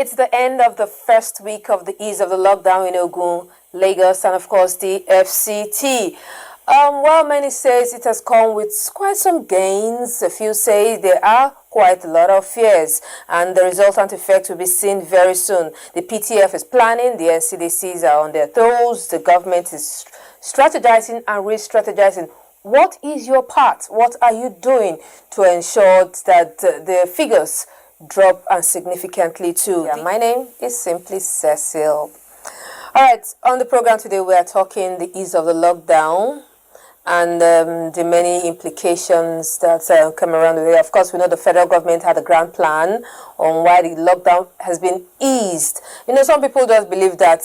It's the end of the first week of the ease of the lockdown in Ogun, Lagos, and of course the FCT. While many says it has come with quite some gains, a few say there are quite a lot of fears, and the resultant effect will be seen very soon. The PTF is planning, the NCDCs are on their toes, the government is strategizing and re-strategizing. What is your part? What are you doing to ensure that the figures drop and significantly too? Yeah, my name is simply Cecil. All right, on the program today we are talking the ease of the lockdown and the many implications that come around with it. Of course, we know the federal government had a grand plan on why the lockdown has been eased. You know, some people just believe that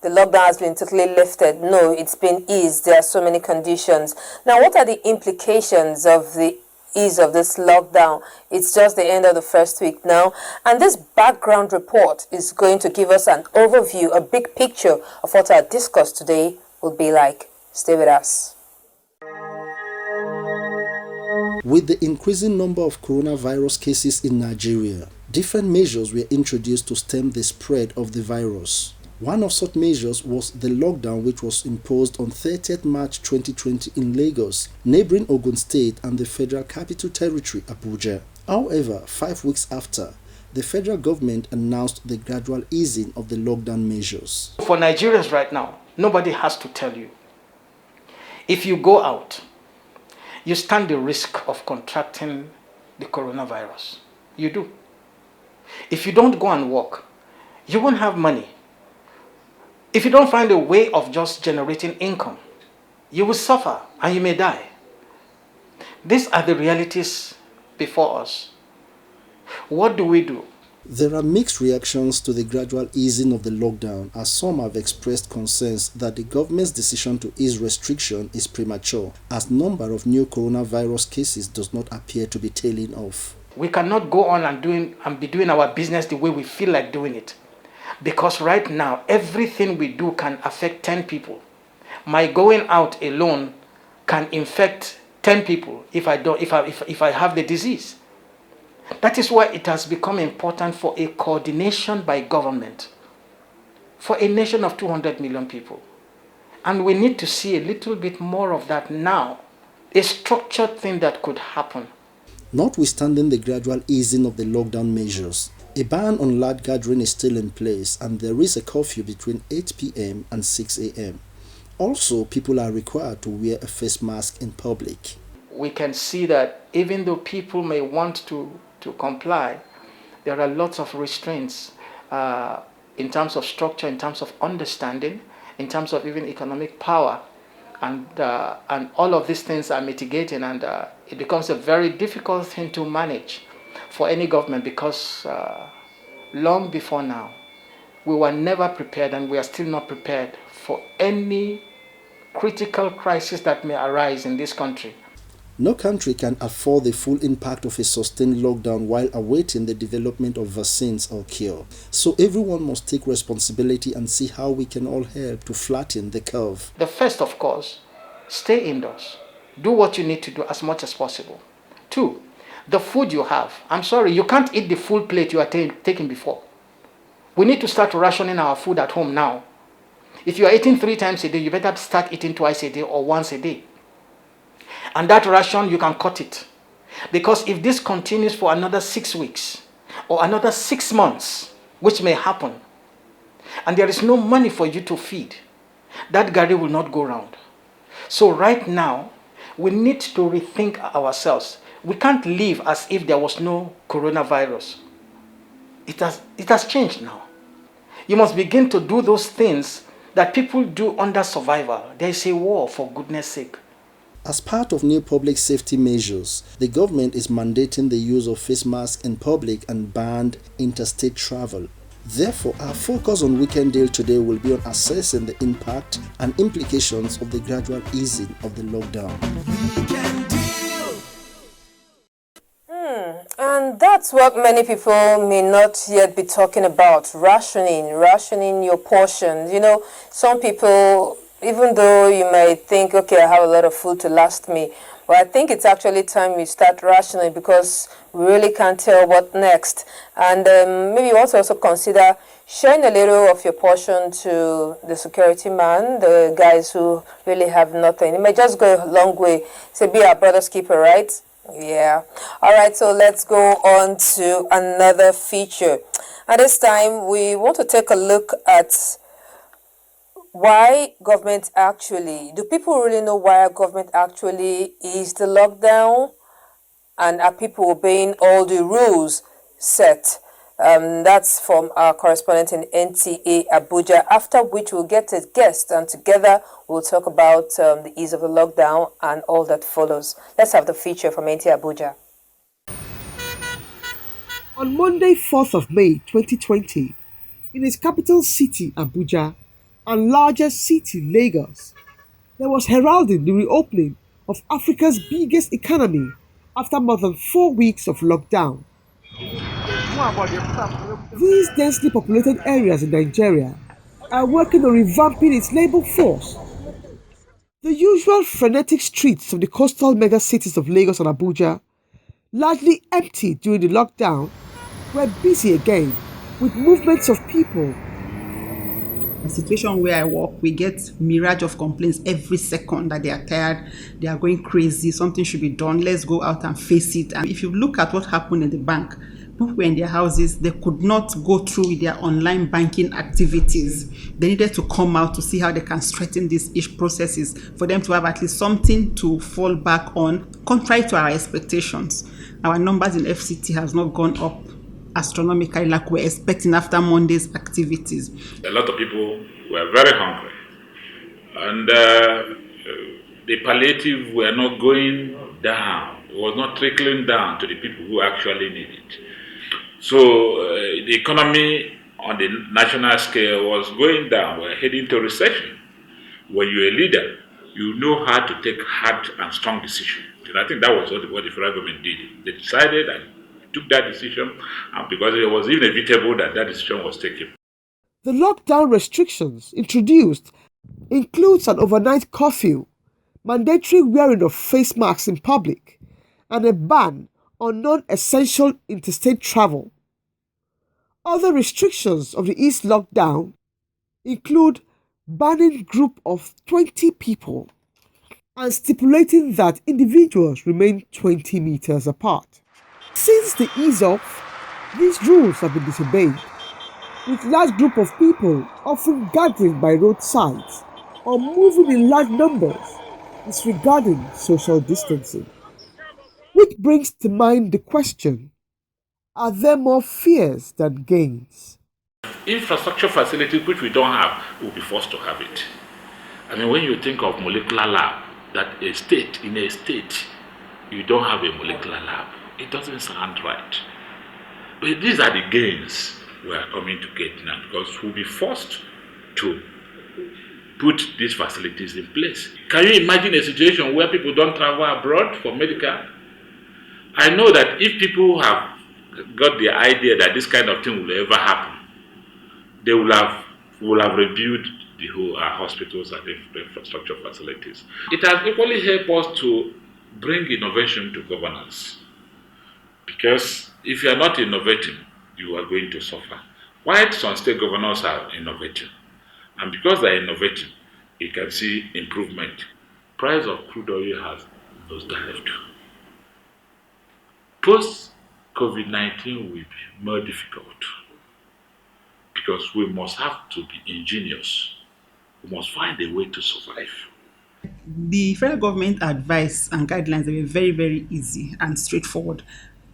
the lockdown has been totally lifted. No, it's been eased. There are so many conditions. Now, what are the implications of the ease of this lockdown? It's just the end of the first week now, and this background report is going to give us an overview, a big picture of what our discourse today will be like. Stay with us. With the increasing number of coronavirus cases in Nigeria, different measures were introduced to stem the spread of the virus. One of such measures was the lockdown, which was imposed on 30th March 2020 in Lagos, neighboring Ogun State and the Federal Capital Territory, Abuja. However, 5 weeks after, the federal government announced the gradual easing of the lockdown measures. For Nigerians right now, nobody has to tell you. If you go out, you stand the risk of contracting the coronavirus. You do. If you don't go and work, you won't have money. If you don't find a way of just generating income, you will suffer and you may die. These are the realities before us. What do we do? There are mixed reactions to the gradual easing of the lockdown, as some have expressed concerns that the government's decision to ease restriction is premature, as number of new coronavirus cases does not appear to be tailing off. We cannot go on and be doing our business the way we feel like doing it. Because right now, everything we do can affect 10 people. My going out alone can infect 10 people if I have the disease. That is why it has become important for a coordination by government for a nation of 200 million people. And we need to see a little bit more of that now, a structured thing that could happen. Notwithstanding the gradual easing of the lockdown measures, a ban on large gathering is still in place, and there is a curfew between 8 p.m. and 6 a.m. Also, people are required to wear a face mask in public. We can see that even though people may want to comply, there are lots of restraints in terms of structure, in terms of understanding, in terms of even economic power. And all of these things are mitigating, and it becomes a very difficult thing to manage for any government, because long before now, we were never prepared, and we are still not prepared for any critical crisis that may arise in this country. No country can afford the full impact of a sustained lockdown while awaiting the development of vaccines or cure. So everyone must take responsibility and see how we can all help to flatten the curve. The first, of course, stay indoors. Do what you need to do as much as possible. 2, the food you have. I'm sorry, you can't eat the full plate you are taking before. We need to start rationing our food at home now. If you are eating 3 times a day, you better start eating twice a day or once a day. And that ration, you can cut it. Because if this continues for another 6 weeks or another 6 months, which may happen, and there is no money for you to feed, that garri will not go round. So right now, we need to rethink ourselves. We can't live as if there was no coronavirus. it has changed now. You must begin to do those things that people do under survival. There is a war, for goodness sake. As part of new public safety measures, the government is mandating the use of face masks in public and banned interstate travel. Therefore, our focus on Weekend Deal today will be on assessing the impact and implications of the gradual easing of the lockdown. And that's what many people may not yet be talking about, rationing your portions. You know, some people, even though you may think, okay, I have a lot of food to last me, but I think it's actually time we start rationing because we really can't tell what next. And maybe you also consider sharing a little of your portion to the security man, the guys who really have nothing. It may just go a long way. Say, be our brother's keeper, right? Yeah. All right, so let's go on to another feature. And this time we want to take a look at why government actually, do people really know why our government actually is the lockdown? And are people obeying all the rules set? That's from our correspondent in NTA Abuja, after which we'll get a guest and together we'll talk about the ease of the lockdown and all that follows. Let's have the feature from NTA Abuja. On Monday, 4th of May 2020, in its capital city Abuja and largest city Lagos, there was heralding the reopening of Africa's biggest economy after more than 4 weeks of lockdown. These densely populated areas in Nigeria are working on revamping its labor force. The usual frenetic streets of the coastal megacities of Lagos and Abuja, largely empty during the lockdown, were busy again with movements of people. A situation where I work, we get mirage of complaints every second that they are tired, they are going crazy, something should be done, let's go out and face it. And if you look at what happened in the bank, people were in their houses, they could not go through with their online banking activities. They needed to come out to see how they can strengthen these processes for them to have at least something to fall back on, contrary to our expectations. Our numbers in FCT has not gone up astronomically like we're expecting after Monday's activities. A lot of people were very hungry, and the palliative were not going down. It was not trickling down to the people who actually need it. So the economy on the national scale was going down. We're heading to recession. When you're a leader, you know how to take hard and strong decisions. And I think that was what the federal government did. They decided and took that decision, and because it was inevitable that decision was taken. The lockdown restrictions introduced includes an overnight curfew, mandatory wearing of face masks in public, and a ban on non-essential interstate travel. Other restrictions of the East lockdown include banning group of 20 people and stipulating that individuals remain 20 meters apart. Since the ease off, these rules have been disobeyed, with large group of people often gathering by roadsides or moving in large numbers, disregarding social distancing. Which brings to mind the question, are there more fears than gains? Infrastructure facilities which we don't have, we'll be forced to have it. I mean, when you think of molecular lab, that in a state, you don't have a molecular lab, it doesn't sound right. But these are the gains we are coming to get now, because we'll be forced to put these facilities in place. Can you imagine a situation where people don't travel abroad for medical? I know that if people have got the idea that this kind of thing will ever happen, they will have reviewed the whole hospitals and the infrastructure facilities. It has equally helped us to bring innovation to governance. Because if you are not innovating, you are going to suffer. Why some state governors are innovating? And because they are innovating, you can see improvement. Price of crude oil has nosedived. Post-COVID-19 will be more difficult because we must have to be ingenious. We must find a way to survive. The federal government advice and guidelines were very, very easy and straightforward.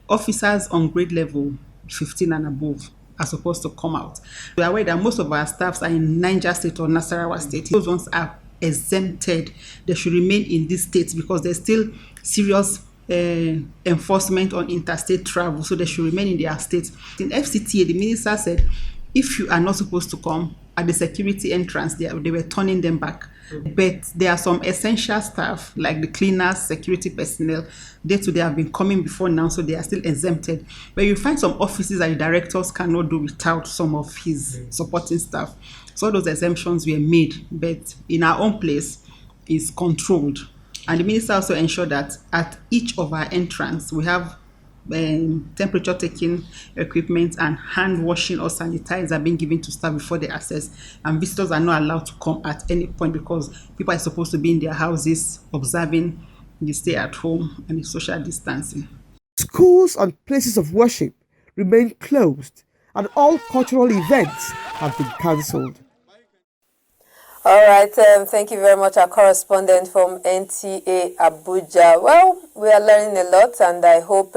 Officers on grade level 15 and above are supposed to come out. We are aware that most of our staffs are in Niger State or Nasarawa State. Those ones are exempted. They should remain in these states because there's still serious enforcement on interstate travel, so they should remain in their states. In FCTA, the minister said if you are not supposed to come at the security entrance, they were turning them back. But there are some essential staff like the cleaners, security personnel. They have been coming before now, so they are still exempted. But you find some offices that the directors cannot do without some of his supporting staff. So those exemptions were made, but in our own place is controlled. And the minister also ensured that at each of our entrance we have temperature taking equipment and hand washing or sanitizer being given to staff before they access, and visitors are not allowed to come at any point because people are supposed to be in their houses observing the stay at home and the social distancing. Schools and places of worship remain closed, and all cultural events have been cancelled. All right, thank you very much, our correspondent from NTA Abuja. Well, we are learning a lot, and I hope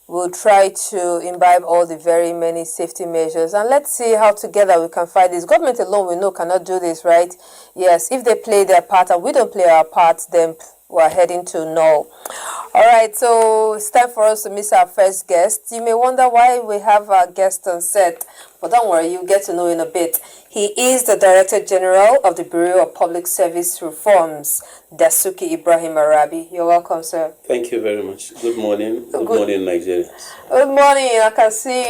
we'll try to imbibe all the very many safety measures. And let's see how together we can fight this. Government alone, we know, cannot do this, right? Yes, if they play their part and we don't play our part, then we're heading to no. All right, so it's time for us to miss our first guest. You may wonder why we have our guest on set, but don't worry, you'll get to know in a bit. He is the Director General of the Bureau of Public Service Reforms, Dasuki Ibrahim Arabi. You're welcome, sir. Thank you very much. Good morning. Good morning, Nigerians. Good morning. I can see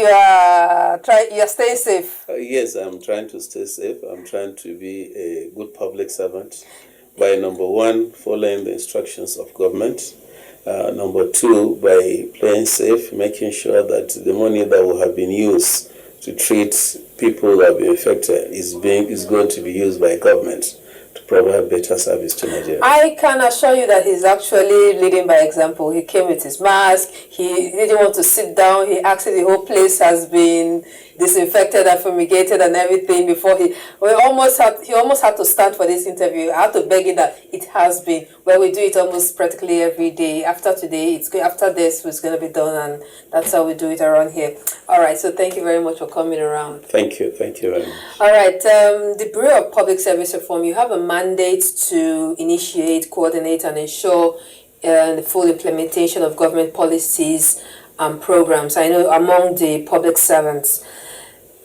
you're staying safe. Yes, I'm trying to stay safe. I'm trying to be a good public servant by, number one, following the instructions of government. Number two, by playing safe, making sure that the money that will have been used to treat people who have been infected is going to be used by government to provide better service to Nigeria. I can assure you that he's actually leading by example. He came with his mask. He didn't want to sit down. He asked if the whole place has been disinfected and fumigated and everything before he almost had to stand for this interview. I had to beg him that it has been. Well, we do it almost practically every day. After today, after this, it's going to be done, and that's how we do it around here. All right, so thank you very much for coming around. Thank you very much. All right, the Bureau of Public Service Reform, you have a mandate to initiate, coordinate, and ensure the full implementation of government policies and programs. I know among the public servants.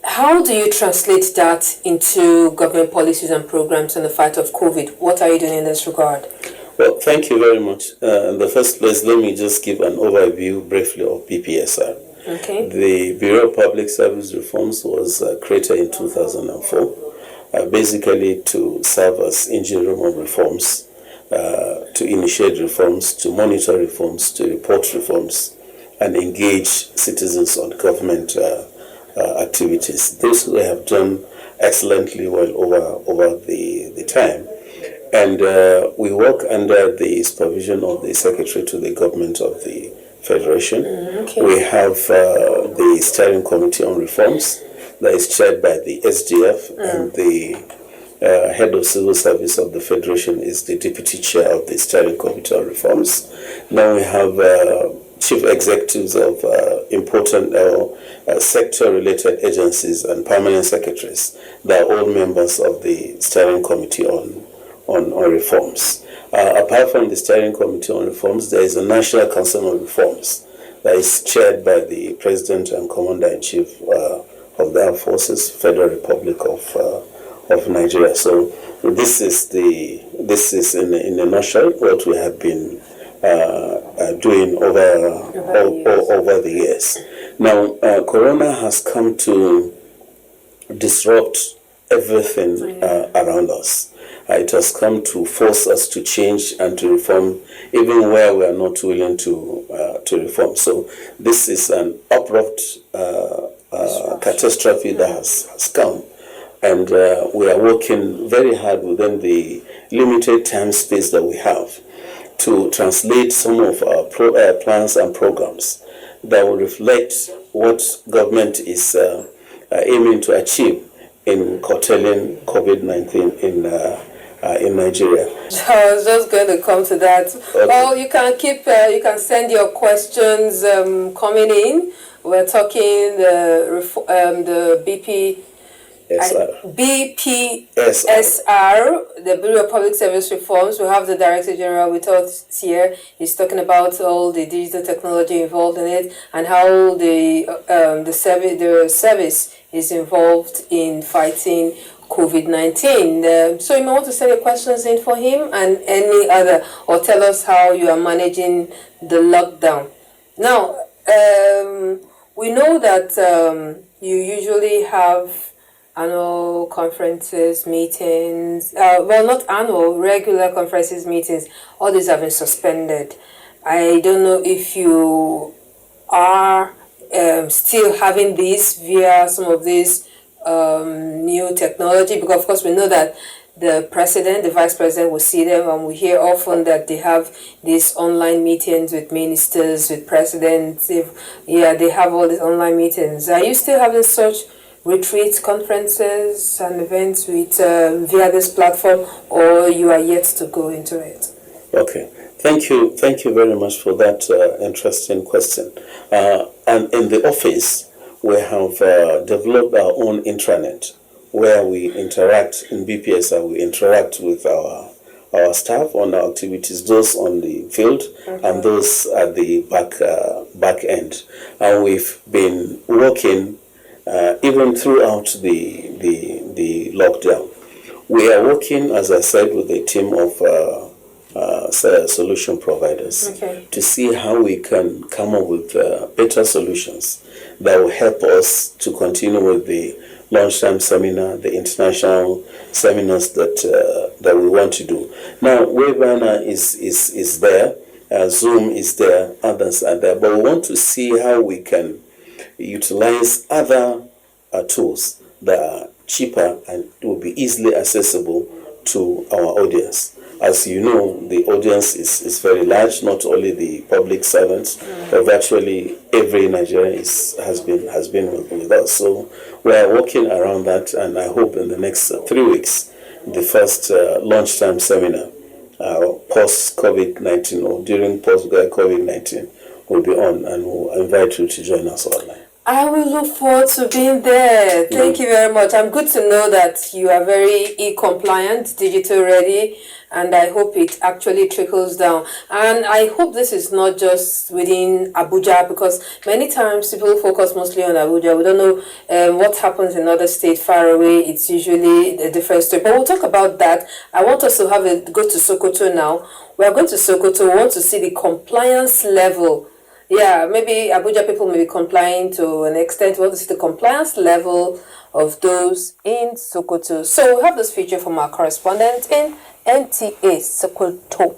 How do you translate that into government policies and programs in the fight of COVID? What are you doing in this regard? Well, thank you very much. In the first place, let me just give an overview briefly of BPSR. Okay. The Bureau of Public Service Reforms was created in 2004, basically to serve as engine room of reforms, to initiate reforms, to monitor reforms, to report reforms, and engage citizens on government activities. This we have done excellently well over the time. And we work under the supervision of the Secretary to the Government of the Federation. Okay. We have the Steering Committee on Reforms that is chaired by the SDF, and the Head of Civil Service of the Federation is the Deputy Chair of the Steering Committee on Reforms. Now we have Chief Executives of important sector-related agencies and permanent secretaries that are all members of the Steering Committee on Reforms. Apart from the Steering Committee on Reforms, there is a National Council on Reforms that is chaired by the President and Commander-in-Chief of the Armed Forces, Federal Republic of Nigeria. So this is in a nutshell what we have been doing over the years. Now, Corona has come to disrupt everything around us. It has come to force us to change and to reform, even where we are not willing to reform. So this is an abrupt catastrophe that has come, and we are working very hard within the limited time space that we have to translate some of our plans and programs that will reflect what government is aiming to achieve in curtailing COVID-19 in Nigeria. I was just going to come to that. Okay. Well, you can send your questions coming in We're talking the BPSR, the Bureau of Public Service Reforms. We have the Director General with us here. He's talking about all the digital technology involved in it and how the service is involved in fighting COVID-19. So you may want to send your questions in for him and any other, or tell us how you are managing the lockdown. Now, we know that you usually have annual conferences, meetings, well, not annual, regular conferences, meetings. All these have been suspended. I don't know if you are still having this via some of these new technology, because of course we know that the president, the vice president will see them, and we hear often that they have these online meetings with ministers, with presidents. They have all these online meetings. Are you still having such retreats, conferences, and events with via this platform, or you are yet to go into it? Okay. Thank you very much for that interesting question. And in the office, we have developed our own intranet where we interact in BPSR. We interact with our staff on our activities, those on the field and those at the back end. And we've been working even throughout the lockdown. We are working, as I said, with a team of solution providers to see how we can come up with better solutions that will help us to continue with the lunchtime seminar, the international seminars that we want to do. Now, Webinar is there, Zoom is there, others are there, but we want to see how we can utilize other tools that are cheaper and will be easily accessible to our audience. As you know, the audience is very large, not only the public servants, but virtually every Nigerian has been with us. So we are working around that, and I hope in the next 3 weeks, the first lunchtime seminar, post-COVID-19 or during post-COVID-19 will be on, and we'll invite you to join us online. I will look forward to being there. Thank you very much. I'm good to know that you are very e-compliant, digital ready, and I hope it actually trickles down. And I hope this is not just within Abuja, because many times people focus mostly on Abuja. We don't know what happens in other states far away. It's usually a different story. But we'll talk about that. I want us to go to Sokoto now. We are going to Sokoto. We want to see the compliance level. Yeah, maybe Abuja people may be complying to an extent. We want to see the compliance level of those in Sokoto. So we have this feature from our correspondent in NTA Sokoto.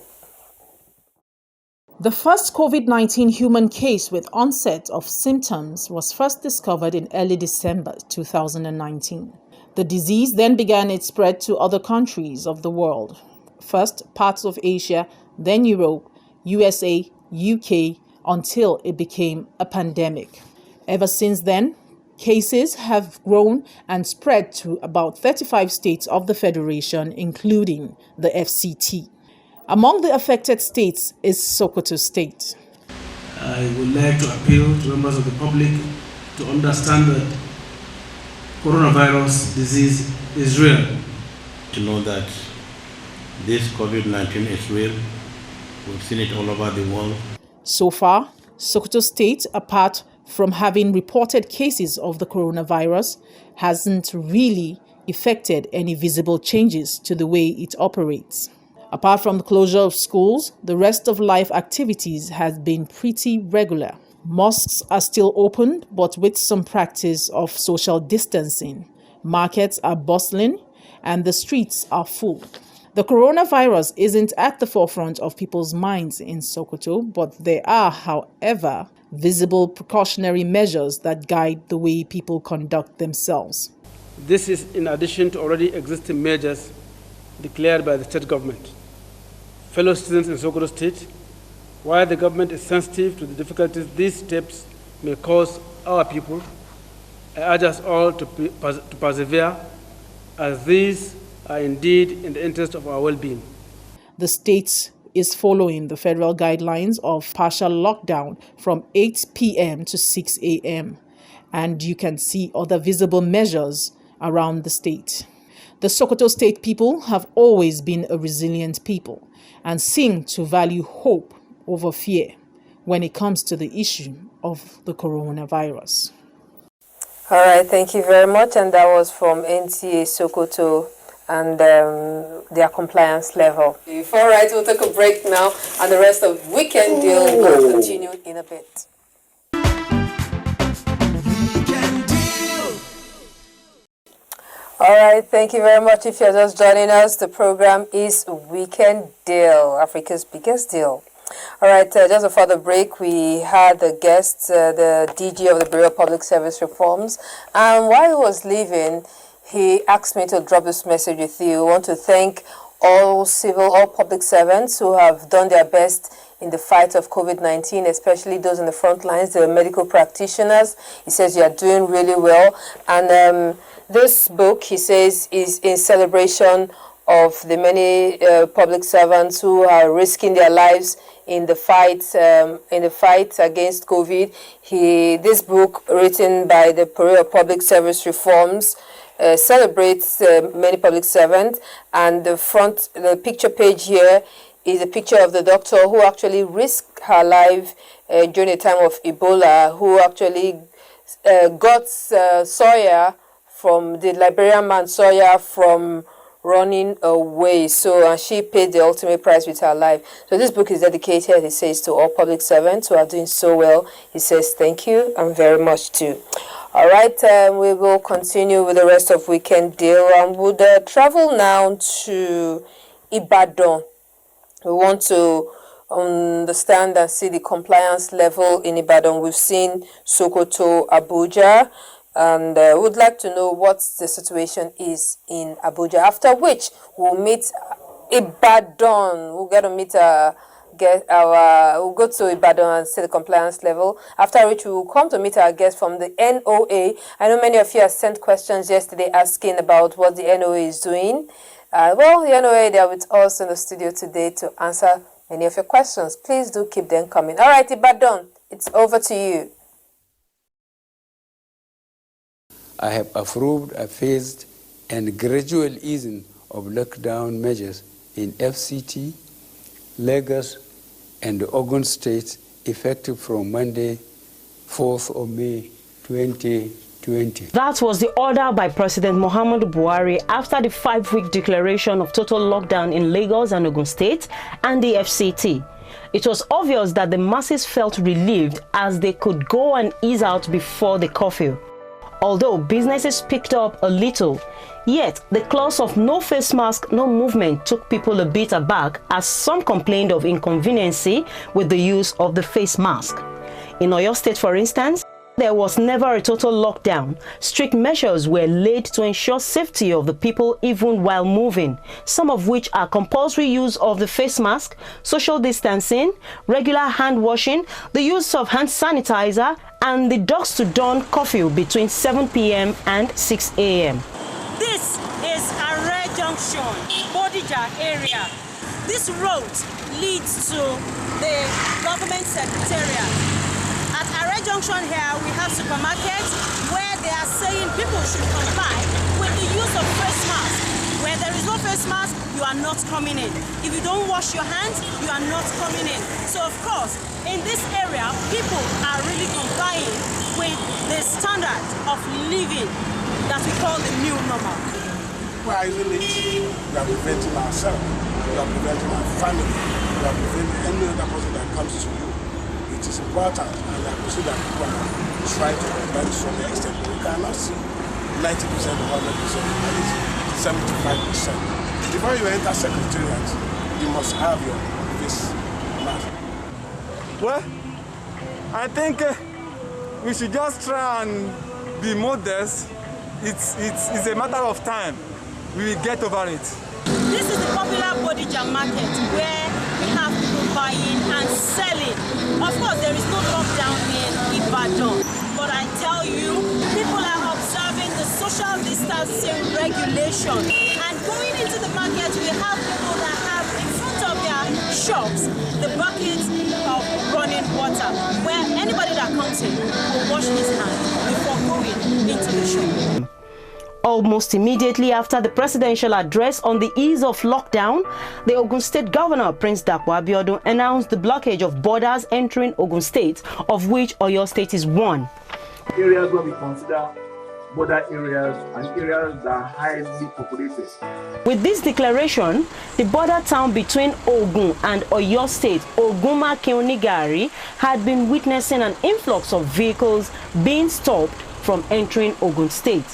The first COVID-19 human case with onset of symptoms was first discovered in early December 2019. The disease then began its spread to other countries of the world. First parts of Asia, then Europe, USA, UK, until it became a pandemic. Ever since then, cases have grown and spread to about 35 states of the Federation, including the FCT. Among the affected states is Sokoto State. I would like to appeal to members of the public to understand that coronavirus disease is real. To know that this COVID-19 is real. We've seen it all over the world. So far, Sokoto State, apart from having reported cases of the coronavirus, hasn't really effected any visible changes to the way it operates. Apart from the closure of schools, the rest of life activities has been pretty regular. Mosques are still open, but with some practice of social distancing. Markets are bustling, and the streets are full. The coronavirus isn't at the forefront of people's minds in Sokoto, but there are, however, visible precautionary measures that guide the way people conduct themselves. This is in addition to already existing measures declared by the state government. Fellow citizens in Sokoto State, while the government is sensitive to the difficulties these steps may cause our people, I urge us all to persevere, as these are indeed in the interest of our well-being. The states is following the federal guidelines of partial lockdown from 8 p.m. to 6 a.m. And you can see other visible measures around the state. The Sokoto State people have always been a resilient people and seem to value hope over fear when it comes to the issue of the coronavirus. All right, thank you very much. And that was from NTA Sokoto and their compliance level. All right, we'll take a break now, and the rest of Weekend Deal will continue in a bit. All right, thank you very much. If you're just joining us, the program is Weekend Deal, Africa's biggest deal. All right, just before the break, we had the guest, the DG of the Bureau of Public Service Reforms, and while he was leaving, he asked me to drop this message with you. We want to thank all public servants who have done their best in the fight of COVID-19, especially those in the front lines, the medical practitioners. He says you are doing really well. And this book, he says, is in celebration of the many public servants who are risking their lives in the fight against COVID. This book, written by the Bureau of Public Service Reforms, celebrates many public servants, and the picture page here is a picture of the doctor who actually risked her life during the time of Ebola, who actually got Sawyer from the Liberian man Sawyer from running away. So she paid the ultimate price with her life. So this book is dedicated, he says, to all public servants who are doing so well. He says thank you and very much too. All right, we will continue with the rest of Weekend Deal, and would travel now to Ibadan. We want to understand and see the compliance level in Ibadan. We've seen Sokoto, Abuja, and would like to know what the situation is in Abuja. After which we'll meet Ibadan. We'll get to meet we'll go to Ibadan and see the compliance level. After which we will come to meet our guest from the NOA. I know many of you have sent questions yesterday asking about what the NOA is doing. Well, the NOA, they are with us in the studio today to answer many of your questions. Please do keep them coming. All right, Ibadan, it's over to you. I have approved a phased and gradual easing of lockdown measures in FCT, Lagos, and Ogun State effective from Monday, 4th of May, 2020. That was the order by President Muhammadu Buhari after the 5-week declaration of total lockdown in Lagos and Ogun State and the FCT. It was obvious that the masses felt relieved as they could go and ease out before the curfew. Although businesses picked up a little, yet the clause of no face mask, no movement took people a bit aback as some complained of inconveniency with the use of the face mask. In Oyo State, for instance, there was never a total lockdown. Strict measures were laid to ensure safety of the people even while moving, some of which are compulsory use of the face mask, social distancing, regular hand washing, the use of hand sanitizer, and the dusk to dawn curfew between 7 p.m. and 6 a.m. This is Are Junction, Bodija area. This road leads to the government secretariat. At Are Junction here, we have supermarkets where they are saying people should comply with the use of face mask. Where there is no face mask, you are not coming in. If you don't wash your hands, you are not coming in. So of course, in this area, people are really complying with the standard of living that we call the new normal. We are isolating, we are preventing ourselves, we are preventing our family, we are preventing any other person that comes to you. It is important, and I see that people are trying to prevent to some extent. We cannot see 90% or 100%, at least 75%. Before you enter secretariat, you must have your face mask. Well, I think we should just try and be modest. It's a matter of time. We will get over it. This is the popular Bodija market where we have people buying and selling. Of course, there is no lockdown in Ibadan, but I tell you, people are observing the social distancing regulation. And going into the market, we have people that have in front of their shops, the buckets of running water, where anybody that comes in will wash his hands before going into the shop. Almost immediately after the presidential address on the ease of lockdown, the Ogun State Governor, Prince Dapo Abiodun, announced the blockage of borders entering Ogun State, of which Oyo State is one. Areas where we consider border areas and areas that are highly populated. With this declaration, the border town between Ogun and Oyo State, Oguma Keonigari, had been witnessing an influx of vehicles being stopped from entering Ogun State.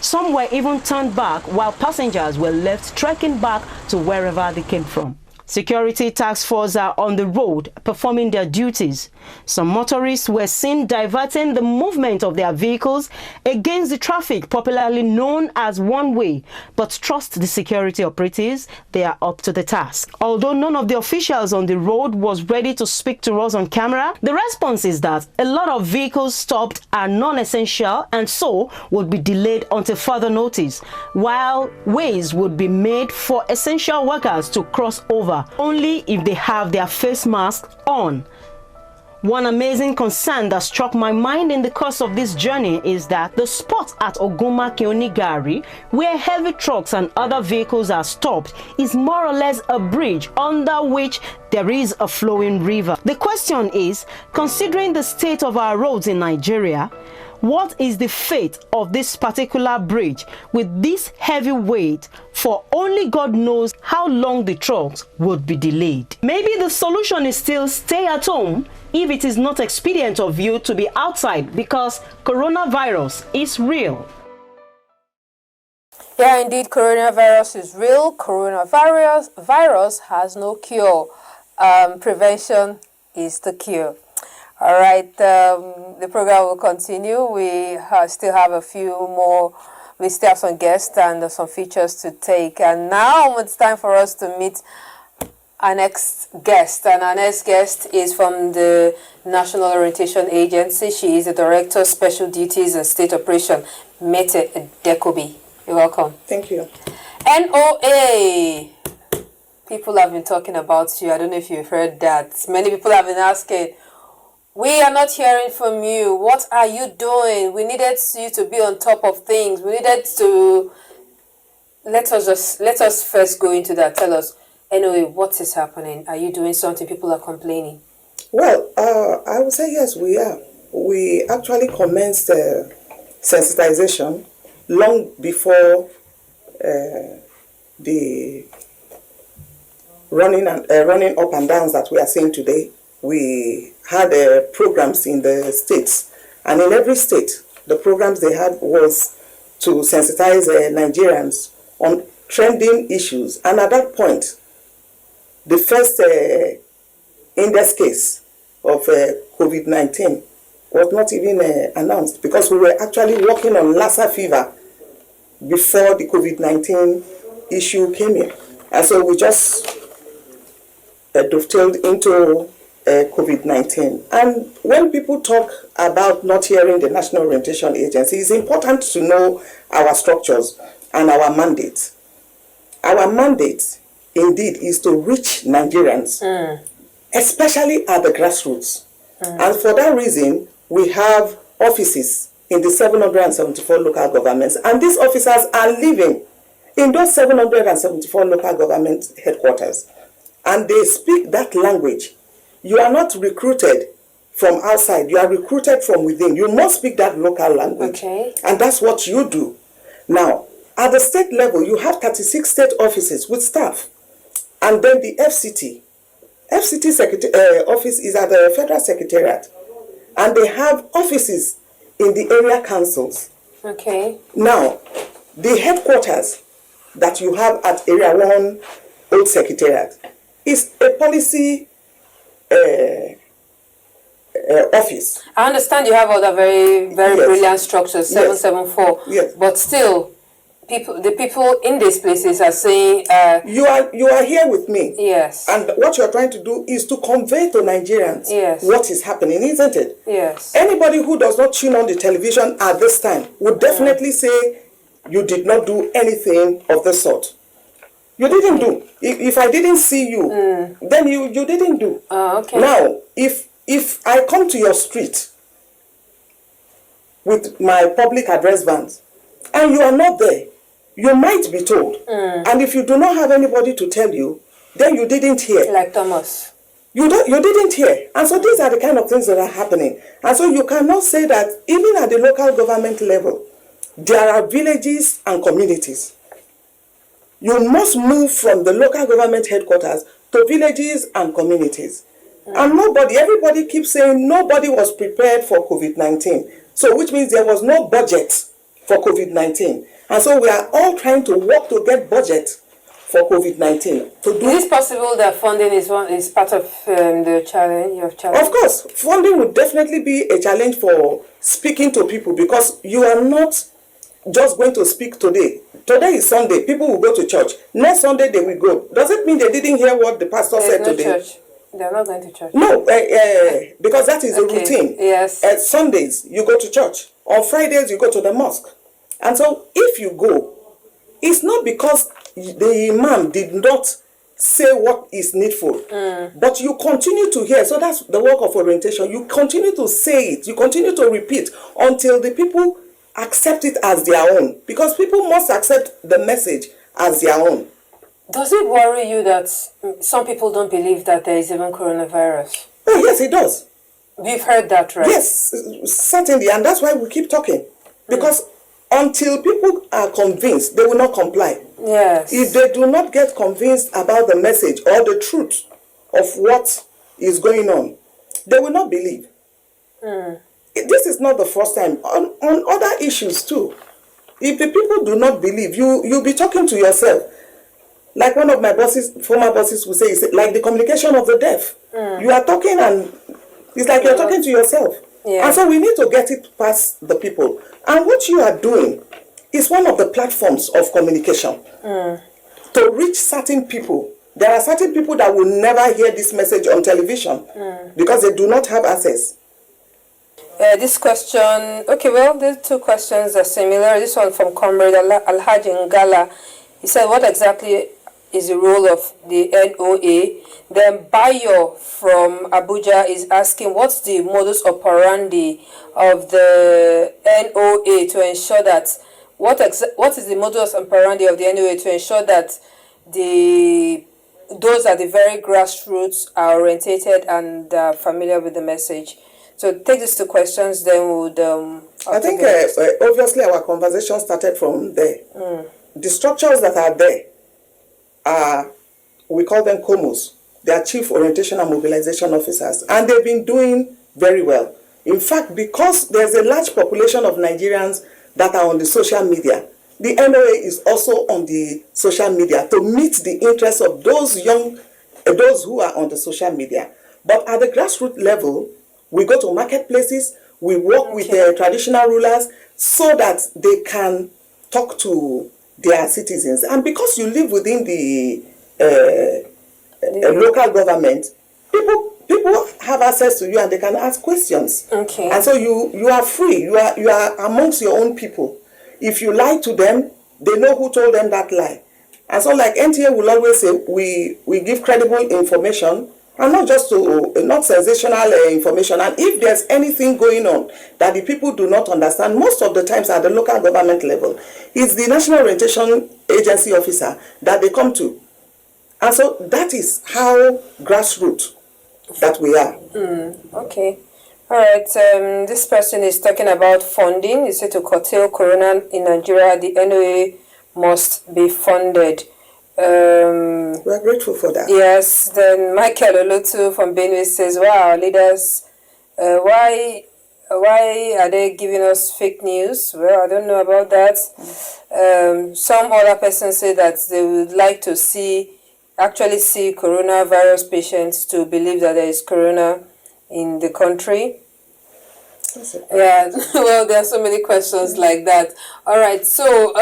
Some were even turned back while passengers were left trekking back to wherever they came from. Security task forces are on the road performing their duties. Some motorists were seen diverting the movement of their vehicles against the traffic popularly known as one-way, but trust the security operatives, they are up to the task. Although none of the officials on the road was ready to speak to us on camera, the response is that a lot of vehicles stopped are non-essential and so would be delayed until further notice, while ways would be made for essential workers to cross over only if they have their face masks on. One amazing concern that struck my mind in the course of this journey is that the spot at Oguma Keonigari, where heavy trucks and other vehicles are stopped, is more or less a bridge under which there is a flowing river. The question is, considering the state of our roads in Nigeria, what is the fate of this particular bridge with this heavy weight? For only God knows how long the trucks would be delayed. Maybe the solution is still stay at home if it is not expedient of you to be outside because coronavirus is real. Yeah, indeed, coronavirus is real. Coronavirus has no cure. Prevention is the cure. All right, the program will continue. We still have a few more. We still have some guests and some features to take. And now it's time for us to meet our next guest. And our next guest is from the National Orientation Agency. She is the Director of Special Duties and State Operation, Mete Dekobi. You're welcome. Thank you. NOA. People have been talking about you. I don't know if you've heard that. Many people have been asking, we are not hearing from you. What are you doing? We needed you to be on top of things. We needed to... Let us first go into that. Tell us, anyway, what is happening? Are you doing something? People are complaining. Well, I would say yes, we are. We actually commenced sensitization long before the running up and downs that we are seeing today. We had programs in the states, and in every state, the programs they had was to sensitize Nigerians on trending issues. And at that point, the first index case of COVID-19 was not even announced because we were actually working on Lassa fever before the COVID-19 issue came in. And so we just dovetailed into COVID-19. And when people talk about not hearing the National Orientation Agency, it's important to know our structures and our mandate. Our mandate, indeed, is to reach Nigerians, especially at the grassroots. And for that reason, we have offices in the 774 local governments, and these officers are living in those 774 local government headquarters, and they speak that language. You are not recruited from outside, you are recruited from within. You must speak that local language. Okay. And that's what you do. Now, at the state level, you have 36 state offices with staff. And then the FCT. FCT office is at the Federal Secretariat. And they have offices in the area councils. Okay. Now, the headquarters that you have at Area 1 Old Secretariat is a policy office. I understand you have other very brilliant structures, 774. Yes. But still, the people in these places are saying... you are here with me. Yes. And what you are trying to do is to convey to Nigerians what is happening, isn't it? Yes. Anybody who does not tune on the television at this time would definitely say you did not do anything of the sort. You didn't do. If I didn't see you, then you didn't do. Okay. Now, if I come to your street with my public address vans and you are not there, you might be told. And if you do not have anybody to tell you, then you didn't hear. Like Thomas. You didn't hear. And so these are the kind of things that are happening. And so you cannot say that even at the local government level, there are villages and communities. You must move from the local government headquarters to villages and communities. And everybody keeps saying nobody was prepared for COVID-19. So which means there was no budget for COVID-19. And so we are all trying to work to get budget for COVID-19. Is it possible that funding is part of the challenge? Of course, funding would definitely be a challenge for speaking to people, because you are not just going to speak today. Today is Sunday. People will go to church. Next Sunday they will go. Does it mean they didn't hear what the pastor said today? Church. They're not going to church. No, because that is a routine. Yes. Sundays you go to church. On Fridays you go to the mosque. And so if you go, it's not because the imam did not say what is needful, but you continue to hear. So that's the work of orientation. You continue to say it. You continue to repeat until the people accept it as their own, because people must accept the message as their own. Does it worry you that some people don't believe that there is even coronavirus? Oh yes, it does. We've heard that, right? Yes, certainly, and that's why we keep talking, because until people are convinced, they will not comply. Yes. If they do not get convinced about the message or the truth of what is going on, they will not believe. This is not the first time. On other issues too. If the people do not believe, you'll be talking to yourself. Like one of my former bosses would say, it's like the communication of the deaf. You are talking and it's like you're talking to yourself. Yeah. And so we need to get it past the people. And what you are doing is one of the platforms of communication to reach certain people. There are certain people that will never hear this message on television because they do not have access. This question, the two questions are similar. This one from Comrade Alhaji Ngala. He said, what exactly is the role of the NOA? Then Bayo from Abuja is asking, what's the modus operandi of the NOA to ensure that, what is the modus operandi of the NOA to ensure that those at the very grassroots are orientated and familiar with the message? So take these two questions, then we'll... I think obviously our conversation started from there. The structures that are there are, we call them COMOs. They are Chief Orientation and Mobilization Officers. And they've been doing very well. In fact, because there's a large population of Nigerians that are on the social media, the NOA is also on the social media to meet the interests of those who are on the social media. But at the grassroots level, we go to marketplaces, we work with the traditional rulers so that they can talk to their citizens. And because you live within the local government, people have access to you and they can ask questions. Okay. And so you are free. You are amongst your own people. If you lie to them, they know who told them that lie. And so like NTA will always say, we give credible information, and not just not sensational information. And if there's anything going on that the people do not understand, most of the times at the local government level, it's the National Orientation Agency officer that they come to. And so that is how grassroots that we are. Okay. All right. This person is talking about funding. He said to curtail corona in Nigeria, the NOA must be funded. We're grateful for that. Yes. Then Michael Olotu from Benue says, wow, leaders, why are they giving us fake news? Well, I don't know about that. Some other persons say that they would like to actually see coronavirus patients to believe that there is corona in the country. Yeah, well, there are so many questions like that. All right, so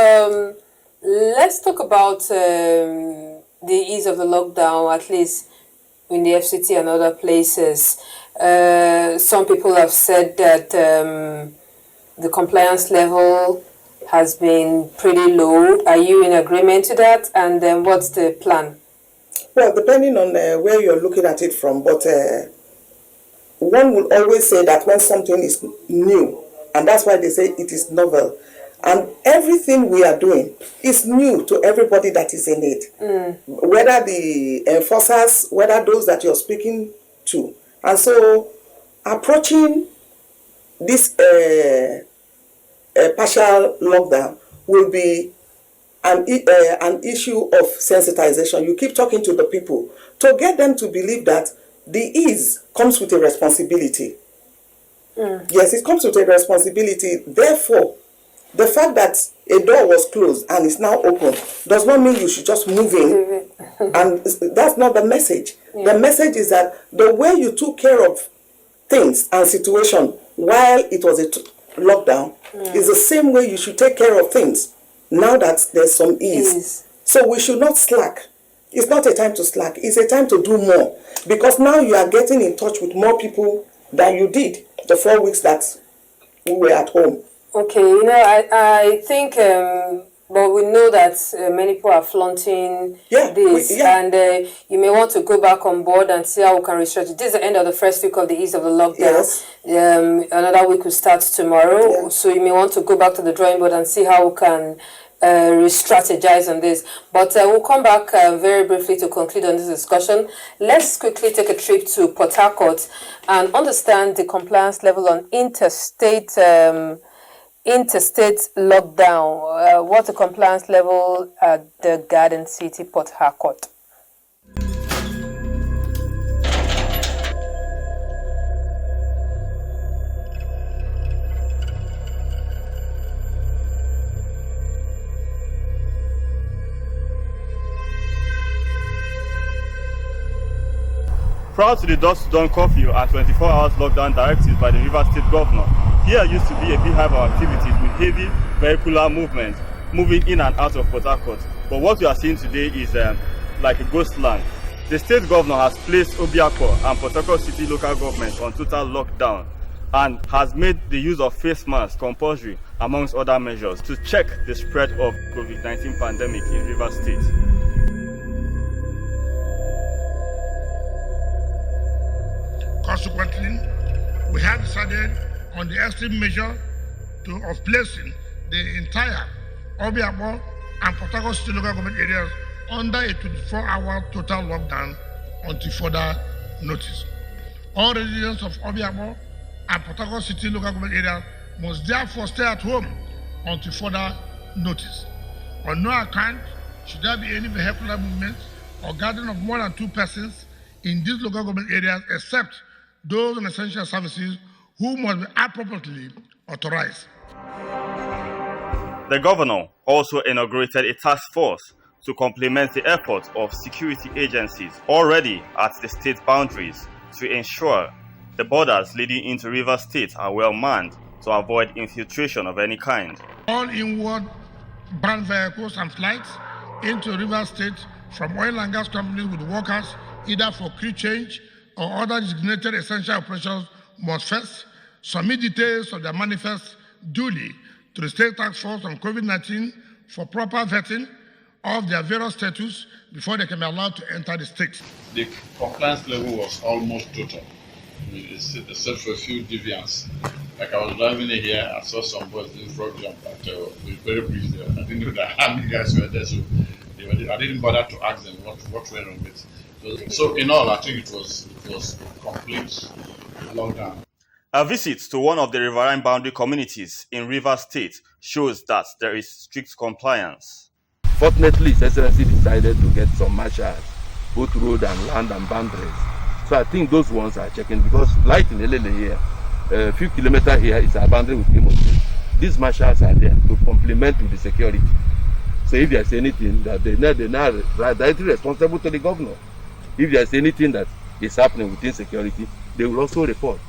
let's talk about the ease of the lockdown, at least in the FCT and other places. Some people have said that the compliance level has been pretty low. Are you in agreement to that? And then what's the plan? Well, depending on where you're looking at it from, but one will always say that when something is new, and that's why they say it is novel, and everything we are doing is new to everybody that is in it, whether the enforcers, whether those that you're speaking to. And so approaching this partial lockdown will be an issue of sensitization. You keep talking to the people to get them to believe that the ease comes with a responsibility. Yes, it comes with a responsibility. Therefore, the fact that a door was closed and is now open does not mean you should just move in. And that's not the message. The message is that the way you took care of things and situation while it was a lockdown is the same way you should take care of things now that there's some ease. So we should not slack. It's not a time to slack. It's a time to do more, because now you are getting in touch with more people than you did the 4 weeks that we were at home. Okay, you know, I think, but we know that many people are flaunting this, and you may want to go back on board and see how we can restructure. This is the end of the first week of the ease of the lockdown. Another week will start tomorrow, so you may want to go back to the drawing board and see how we can re-strategize on this. But we'll come back very briefly to conclude on this discussion. Let's quickly take a trip to Port Harcourt and understand the compliance level on interstate lockdown. What's the compliance level at the Garden City, Port Harcourt? Proud to the dusk-to-dawn curfew and 24 hours lockdown directives by the Rivers State Governor, here used to be a beehive of activities with heavy vehicular movement moving in and out of Port Harcourt. But what we are seeing today is like a ghost land. The state governor has placed Obiako and Port Harcourt City local government on total lockdown and has made the use of face masks compulsory, amongst other measures, to check the spread of COVID-19 pandemic in Rivers State. Consequently, we have decided on the extreme measure of placing the entire Obiako and Port Harcourt City local government areas under a 24-hour total lockdown until further notice. All residents of Obiako and Port Harcourt City local government areas must therefore stay at home until further notice. On no account should there be any vehicular movement or gathering of more than 2 persons in these local government areas, except those on essential services who must be appropriately authorized. The governor also inaugurated a task force to complement the efforts of security agencies already at the state boundaries to ensure the borders leading into Rivers State are well manned to avoid infiltration of any kind. All inward bound vehicles and flights into Rivers State from oil and gas companies with workers either for crew change or other designated essential operations must first submit details of their manifest duly to the State Task Force on COVID-19 for proper vetting of their various status before they can be allowed to enter the state. The compliance level was almost total, except for a few deviants. Like I was driving here, I saw some boys doing frog jump, but we were very brief there. I didn't know that how many guys were there, so I didn't bother to ask them what went on with it. So in all, I think it was complete lockdown. A visit to one of the riverine boundary communities in Rivers State shows that there is strict compliance. Fortunately, His Excellency decided to get some marshals, both road and land and boundaries. So I think those ones are checking, because like in Elele here, a few kilometers here is our boundary with Imo State. These marshals are there to complement with the security. So if there's anything that they're not directly responsible to the governor. If there's anything that is happening within security, they will also report.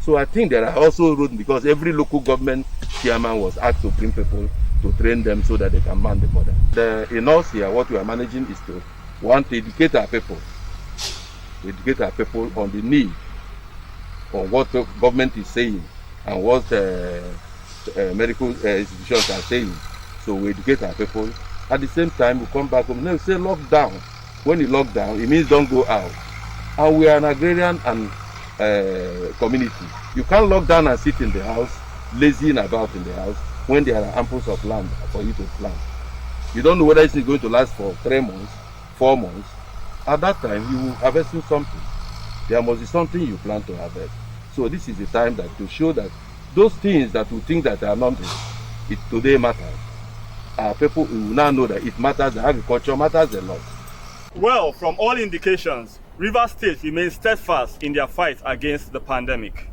So I think there are also roads, because every local government chairman was asked to bring people to train them so that they can man the border. In us here, what we are managing is to educate our people on the need, on what the government is saying, and what medical institutions are saying. So we educate our people. At the same time, we come back home. Now we say lockdown. When you lock down, it means don't go out. And we are an agrarian and community. You can't lock down and sit in the house, lazying about in the house, when there are amples of land for you to plant. You don't know whether it's going to last for 3 months, 4 months. At that time, you will harvest something. There must be something you plan to harvest. So this is the time that to show that those things that we think that are not, it today matters. Our people will now know that it matters, the agriculture matters a lot. Well, from all indications, Rivers State remains steadfast in their fight against the pandemic.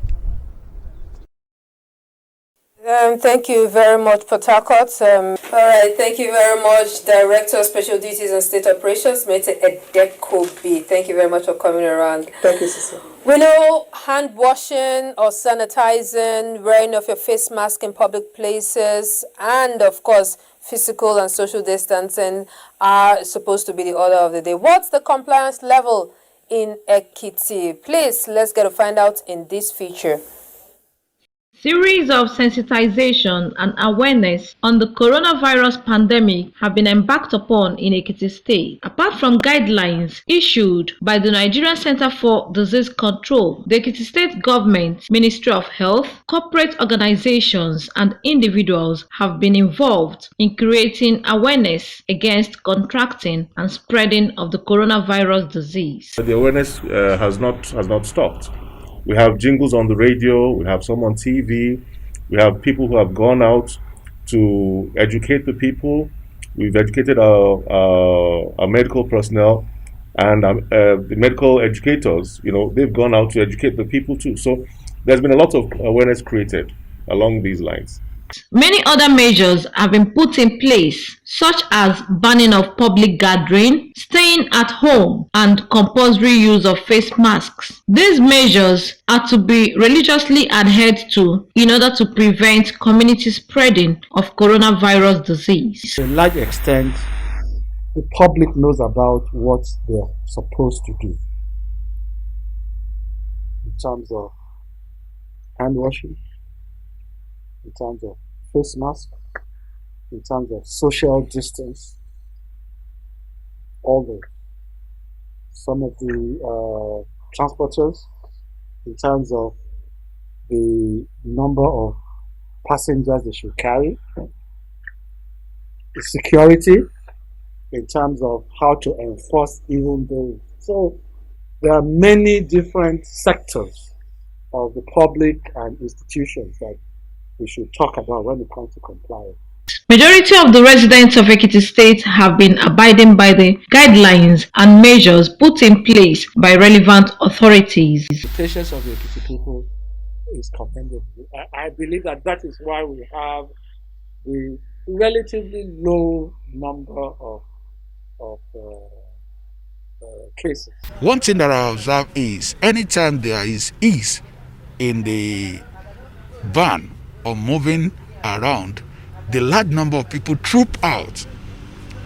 Thank you very much, Patakot. All right, thank you very much, Director of Special Duties and State Operations, Mete Edekobi. Thank you very much for coming around. Thank you, Sister. We know hand washing or sanitizing, wearing of your face mask in public places, and of course, physical and social distancing are supposed to be the order of the day. What's the compliance level in Ekiti? Please, let's get to find out in this feature. Series of sensitization and awareness on the coronavirus pandemic have been embarked upon in Ekiti State. Apart from guidelines issued by the Nigerian Center for Disease Control, the Ekiti State Government, Ministry of Health, corporate organizations and individuals have been involved in creating awareness against contracting and spreading of the coronavirus disease. The awareness has not stopped. We have jingles on the radio, we have some on TV, we have people who have gone out to educate the people. We've educated our medical personnel and the medical educators, they've gone out to educate the people too. So there's been a lot of awareness created along these lines. Many other measures have been put in place, such as banning of public gathering, staying at home, and compulsory use of face masks. These measures are to be religiously adhered to in order to prevent community spreading of coronavirus disease. To a large extent, the public knows about what they're supposed to do in terms of hand washing, in terms of face mask, in terms of social distance, some of the transporters, in terms of the number of passengers they should carry, the security, in terms of how to enforce even those. So there are many different sectors of the public and institutions that we should talk about when it comes to compliance. Majority of the residents of Ekiti State have been abiding by the guidelines and measures put in place by relevant authorities. The patience of the Ekiti people is commendable. I believe that is why we have the relatively low number of cases. One thing that I observe is anytime there is ease in the ban or moving around, the large number of people troop out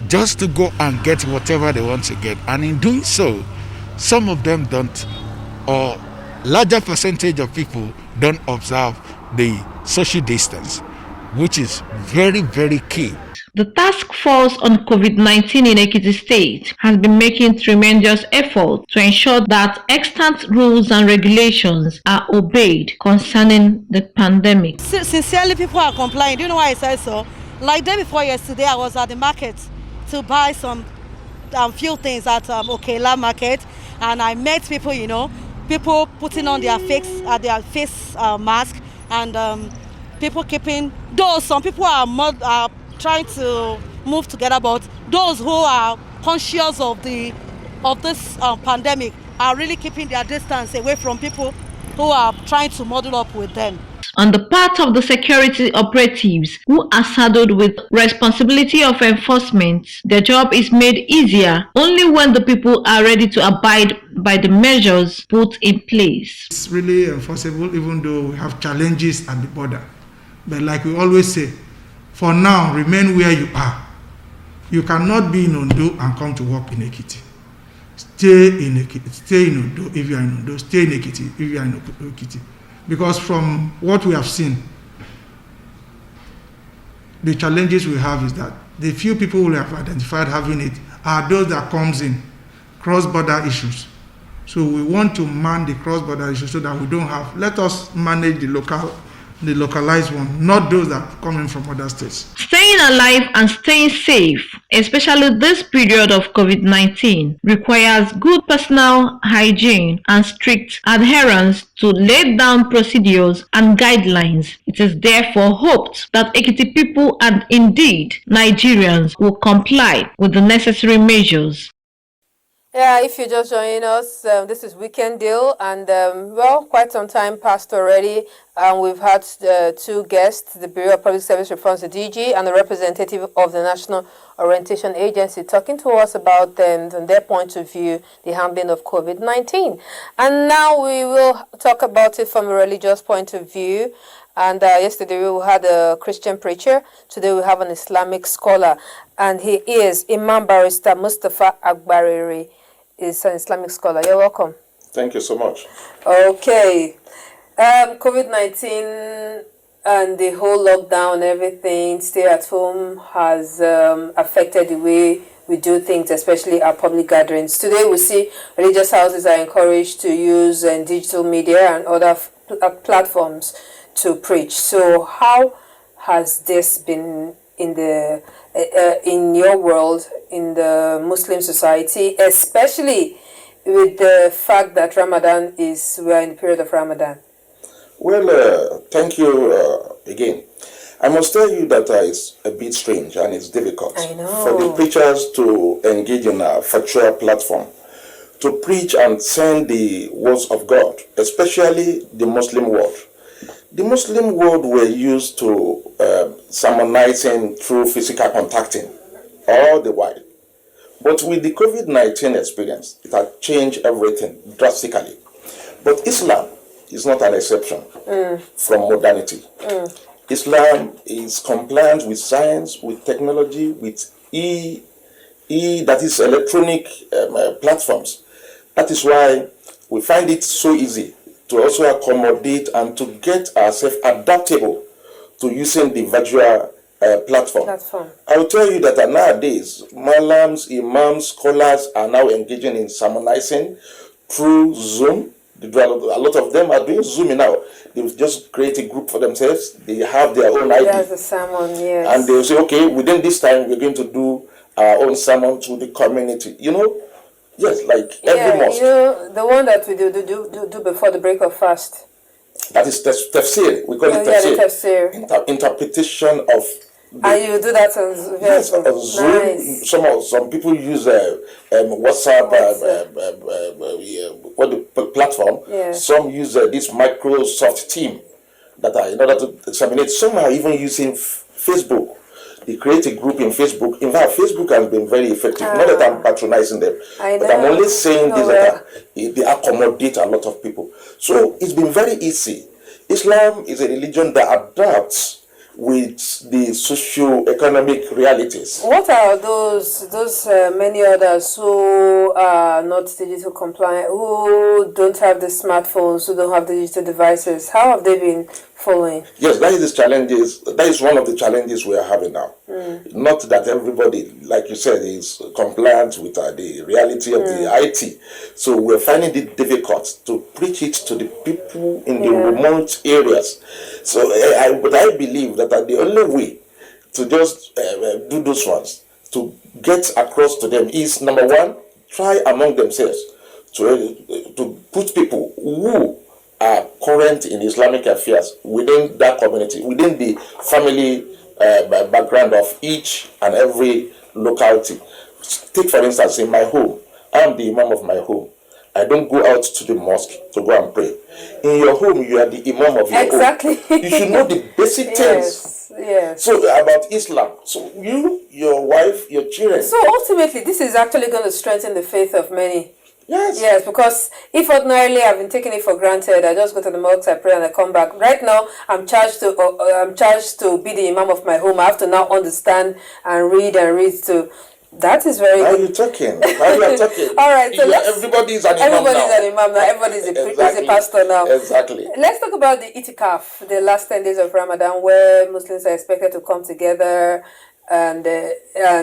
just to go and get whatever they want to get, and in doing so, some of them don't, or larger percentage of people don't observe the social distance, which is very, very key. The task force on COVID-19 in Ekiti State has been making tremendous effort to ensure that extant rules and regulations are obeyed concerning the pandemic. Sincerely, people are complying. Do you know why I say so? Like day before yesterday, I was at the market to buy some few things at Okela market, and I met people, people putting on their face mask, and people keeping. Though some people are trying to move together, but those who are conscious of this pandemic are really keeping their distance away from people who are trying to model up with them. On the part of the security operatives who are saddled with responsibility of enforcement, their job is made easier only when the people are ready to abide by the measures put in place. It's really enforceable even though we have challenges at the border. But like we always say, for now, remain where you are. You cannot be in Ondo and come to work in Ekiti. Stay in Ekiti. Stay in Ondo if you are in Ondo. Stay in Ekiti if you are in Ekiti. Because from what we have seen, the challenges we have is that the few people we have identified having it are those that comes in cross-border issues. So we want to man the cross-border issues so that we don't have, let us manage the localized one, not those that are coming from other states. Staying alive and staying safe, especially this period of COVID-19, requires good personal hygiene and strict adherence to laid down procedures and guidelines. It is therefore hoped that Ekiti people and indeed Nigerians will comply with the necessary measures. Yeah, if you're just joining us, this is Weekend Deal, and well, quite some time passed already. We've had two guests, the Bureau of Public Service Reforms, the DG, and the representative of the National Orientation Agency, talking to us about them and their point of view, the handling of COVID-19. And now we will talk about it from a religious point of view. And yesterday we had a Christian preacher. Today we have an Islamic scholar, and he is Imam Barrister Mustafa Agbariri. Is an Islamic scholar. You're welcome. Thank you so much. Okay. COVID-19 and the whole lockdown, everything, stay at home has affected the way we do things, especially our public gatherings. Today we see religious houses are encouraged to use digital media and other platforms to preach. So how has this been in the in your world, in the Muslim society, especially with the fact that we're in the period of Ramadan? Well, thank you again. I must tell you that it's a bit strange and it's difficult for the preachers to engage in a virtual platform to preach and send the words of God, especially the Muslim world. The Muslim world were used to sermonizing through physical contacting all the while. But with the COVID-19 experience, it has changed everything drastically. But Islam is not an exception from modernity. Islam is compliant with science, with technology, with that is electronic platforms. That is why we find it so easy to also accommodate and to get ourselves adaptable to using the virtual platform. I will tell you that nowadays, Malams, Imams, scholars are now engaging in sermonizing through Zoom. A lot of them are doing Zoom now. They just create a group for themselves. They have their own ID. There's a sermon, yes. And they say, okay, within this time, we're going to do our own sermon to the community. You know, yes, like every mosque. You know, the one that we do before the break of fast. That is tafsir. We call it tafsir. Interpretation of. And you do that on yes, Zoom. Nice. Some people use WhatsApp, the platform. Yeah. Some use this Microsoft Team that are in order to disseminate. Some are even using Facebook. They create a group in Facebook. In fact, Facebook has been very effective. Not that I'm patronizing them, but I'm only saying this that they accommodate a lot of people. So it's been very easy. Islam is a religion that adapts with the socio-economic realities. What are those many others who are not digital compliant, who don't have the smartphones, who don't have the digital devices? How have they been following? Yes, that is one of the challenges we are having now. Not that everybody, like you said, is compliant with the reality of the IT. So we're finding it difficult to preach it to the people in the remote areas. So but I believe that the only way to just do those ones, to get across to them, is number one, try among themselves to put people who are current in Islamic affairs within that community, within the family background of each and every locality. Take for instance, in my home, I am the imam of my home. I don't go out to the mosque to go and pray. In your home, you are the imam of your home. You should know the basic things. Yes. So about Islam. So you, your wife, your children. So ultimately, this is actually going to strengthen the faith of many. Yes. Yes, because if ordinarily I've been taking it for granted, I just go to the mosque, I pray, and I come back. Right now, I'm charged to be the imam of my home. I have to now understand and read to That is very How good. are you talking? How are you talking? All right, so everybody is an imam now. Everybody's an imam now. Everybody's a pastor now. Exactly. Let's talk about the itikaf, the last 10 days of Ramadan, where Muslims are expected to come together and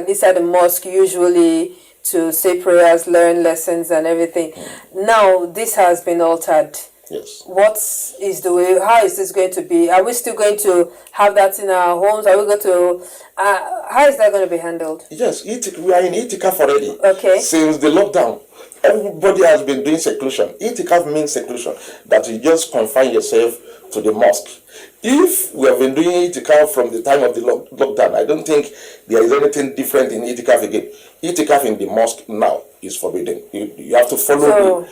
inside the mosque usually to say prayers, learn lessons and everything. Now, this has been altered. Yes. What is the way? How is this going to be? Are we still going to have that in our homes? Are we going to? How is that going to be handled? Yes, we are in itikaf already. Okay. Since the lockdown, everybody has been doing seclusion. Itikaf means seclusion, that you just confine yourself to the mosque. If we have been doing itikaf from the time of the lockdown, I don't think there is anything different in itikaf again. Itikaf in the mosque now is forbidden. You have to follow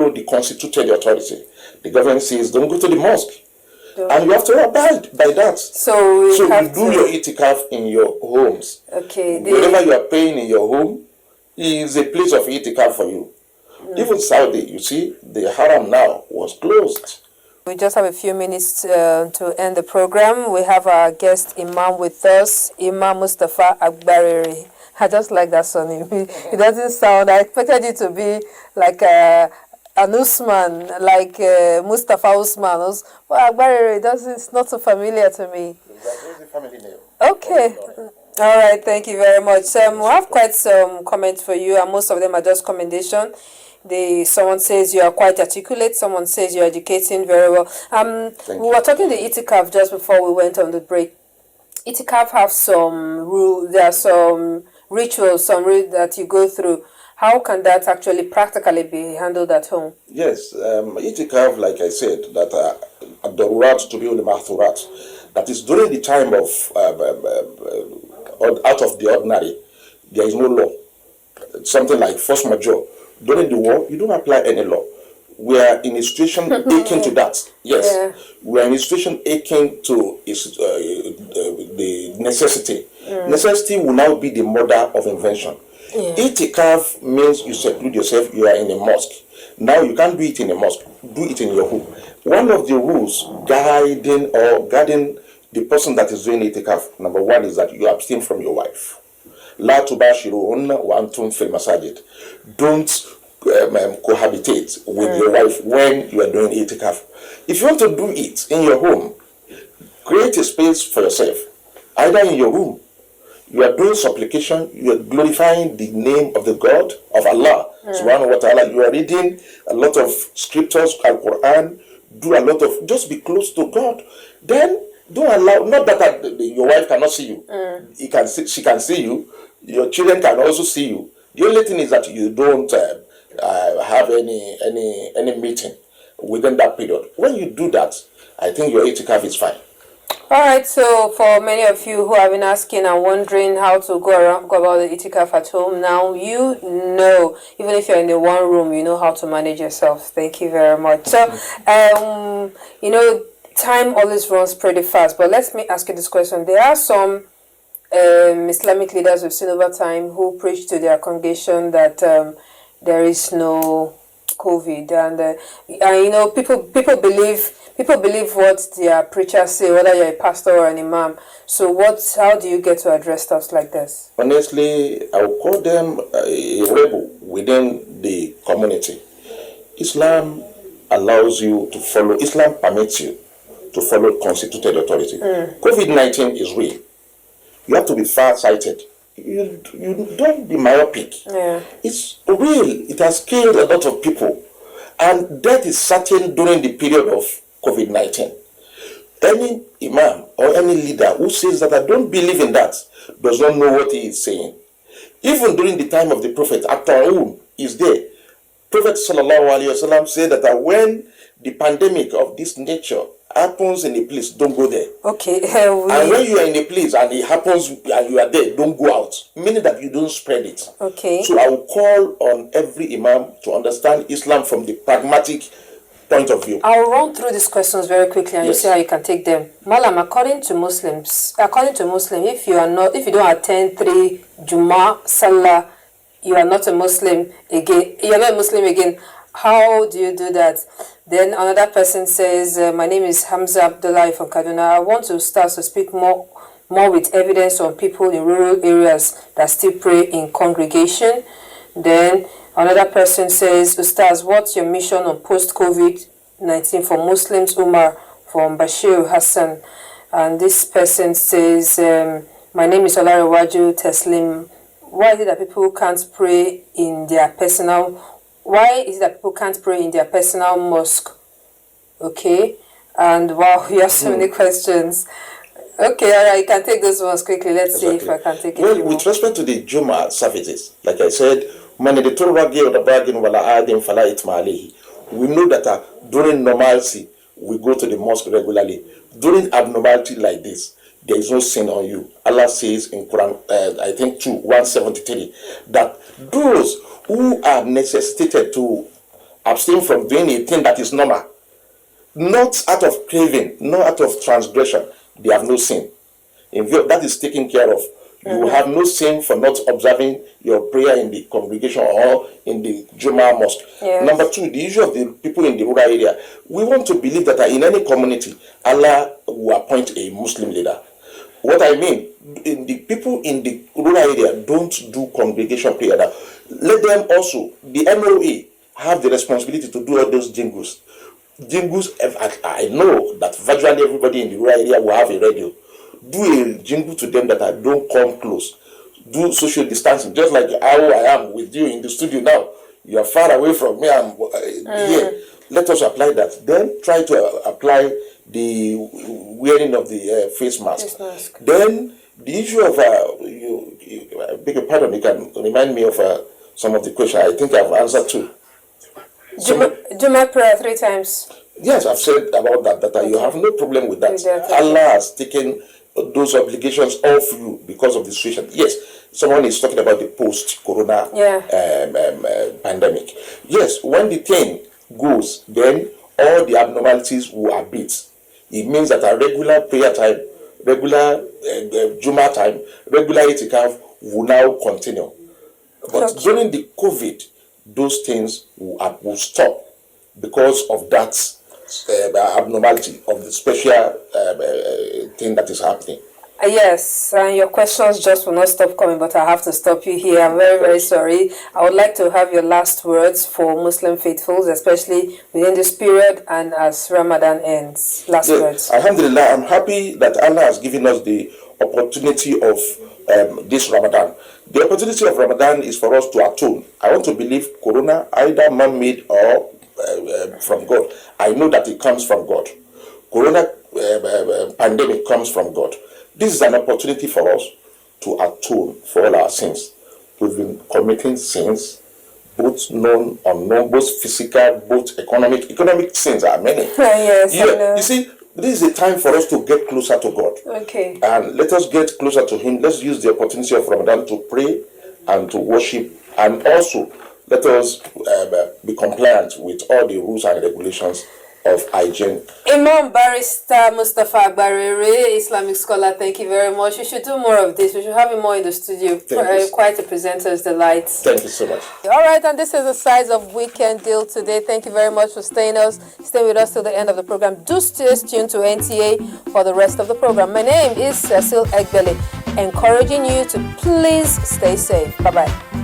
the constituted authority. The government says don't go to the mosque, and you have to abide by that. So you do your itikaf in your homes. Okay. Wherever you are paying in your home is a place of itikaf for you. Even Saudi, you see, the haram now was closed. We just have a few minutes to end the program. We have our guest Imam with us, Imam Mustafa Agbariri. I just like that surname. It doesn't sound, I expected it to be like an Usman, like Mustafa Usman. Well, Agbariri, it's not so familiar to me. That's a family name. Okay. All right, thank you very much. We have quite some comments for you, and most of them are just commendation. Someone says you are quite articulate. Someone says you're educating very well. We were talking the itikaf just before we went on the break. Itikaf have some rules. There are some rituals, that you go through. How can that actually practically be handled at home? Yes, itikaf, like I said, that ad-darurat to be al-mahturat. That is during the time of out of the ordinary, there is no law. Something like force majeure. During the war, you don't apply any law. We are in a situation akin to that. Yes, we are in a situation akin to the necessity. Necessity will now be the mother of invention. Itikaf means you seclude yourself, you are in a mosque. Now you can't do it in a mosque, do it in your home. One of the rules guarding the person that is doing itikaf, number one, is that you abstain from your wife. La tubashiruhunna wa antum fil masajid. Don't cohabitate with your wife when you are doing itikaf. If you want to do it in your home, create a space for yourself, either in your room. You are doing supplication, you are glorifying the name of the God of Allah, subhanahu wa ta'ala. You are reading a lot of scriptures, Al-Quran, do a lot of, just be close to God. Then don't allow, not that your wife cannot see you. She can see you. Your children can also see you. The only thing is that you don't have any meeting within that period. When you do that, I think your itikaf is fine. All right, so for many of you who have been asking and wondering how to go about the itikaf at home, now you know, even if you're in the one room, you know how to manage yourself. Thank you very much. So, time always runs pretty fast, but let me ask you this question. There are some Islamic leaders we've seen over time who preach to their congregation that there is no COVID, and people believe what their preachers say, whether you're a pastor or an imam. So how do you get to address stuff like this? Honestly, I would call them a rebel within the community. Islam allows you to follow, Islam permits you to follow constituted authority. COVID-19 is real. You have to be far-sighted. You don't be myopic. It's real. It has killed a lot of people. And death is certain during the period of COVID-19. Any imam or any leader who says that I don't believe in that does not know what he is saying. Even during the time of the Prophet, At-Ta'un is there. Prophet Sallallahu Alaihi Wasallam said that when the pandemic of this nature happens in a place, don't go there. Okay. And when you are in a place and it happens and you are there, don't go out. Meaning that you don't spread it. Okay. So I will call on every imam to understand Islam from the pragmatic point of view. I'll run through these questions very quickly and you see how you can take them. Malam, according to Muslims, if you don't attend 3 Jummah Salah, you are not a Muslim again. You're not a Muslim again. How do you do that? Then another person says, my name is Hamza Abdullahi from Kaduna. I want to start to speak more more with evidence on people in rural areas that still pray in congregation. Then another person says, Ustaz, what's your mission on post-COVID-19 for Muslims? Umar from Bashir Hassan. And this person says, my name is Olarewaju Teslim. Why is it that people can't pray in their personal mosque? Okay. And wow, you have so many questions. Okay, all right, you can take those ones quickly. Let's see if I can take it. Well, with respect to the Juma services, like I said, we know that during normalcy, we go to the mosque regularly. During abnormality like this, there is no sin on you. Allah says in Quran, I think 173, that those who are necessitated to abstain from doing a thing that is normal, not out of craving, not out of transgression, they have no sin. In view that is taken care of. You will have no sin for not observing your prayer in the congregation or in the Juma mosque. Yes. Number two, the issue of the people in the rural area. We want to believe that in any community, Allah will appoint a Muslim leader. What I mean, in the people in the rural area don't do congregation prayer. Now, let them also, the MOA, have the responsibility to do all those jingles. Jingles, I know that virtually everybody in the rural area will have a radio. Do a jingle to them that I don't come close. Do social distancing, just like how I am with you in the studio now. You are far away from me. I'm here. Let us apply that. Then try to apply the wearing of the face mask. Then the issue of I beg your pardon. You can remind me of some of the questions. I think I've answered too. Juma prayer 3 times. Yes, I've said about that. That you have no problem with that. Allah has taken those obligations off you because of the situation. Yes, someone is talking about the post-corona pandemic. Yes, when the thing goes, then all the abnormalities will abate. It means that a regular prayer time, regular Juma time, regular itikaf will now continue. But during the COVID, those things will stop because of that abnormality of the special thing that is happening. Yes, and your questions just will not stop coming, but I have to stop you here. I'm very, very sorry. I would like to have your last words for Muslim faithfuls, especially within this period and as Ramadan ends. Last words. Alhamdulillah, I'm happy that Allah has given us the opportunity of this Ramadan. The opportunity of Ramadan is for us to atone. I want to believe Corona, either man-made or from God. I know that it comes from God. Corona pandemic comes from God. This is an opportunity for us to atone for all our sins. We've been committing sins, both known, unknown, both physical, both economic. Economic sins are many. Yes, you see, this is a time for us to get closer to God. Okay. And let us get closer to Him. Let's use the opportunity of Ramadan to pray and to worship, and also let us be compliant with all the rules and regulations of hygiene. Imam Barrister Mustafa Barere, Islamic scholar, thank you very much. We should do more of this. We should have him more in the studio. Quite a presenter's delight. Thank you so much. All right, and this is the size of Weekend Deal today. Thank you very much for staying with us till the end of the program. Do stay tuned to NTA for the rest of the program. My name is Cecil Egbele, encouraging you to please stay safe. Bye-bye.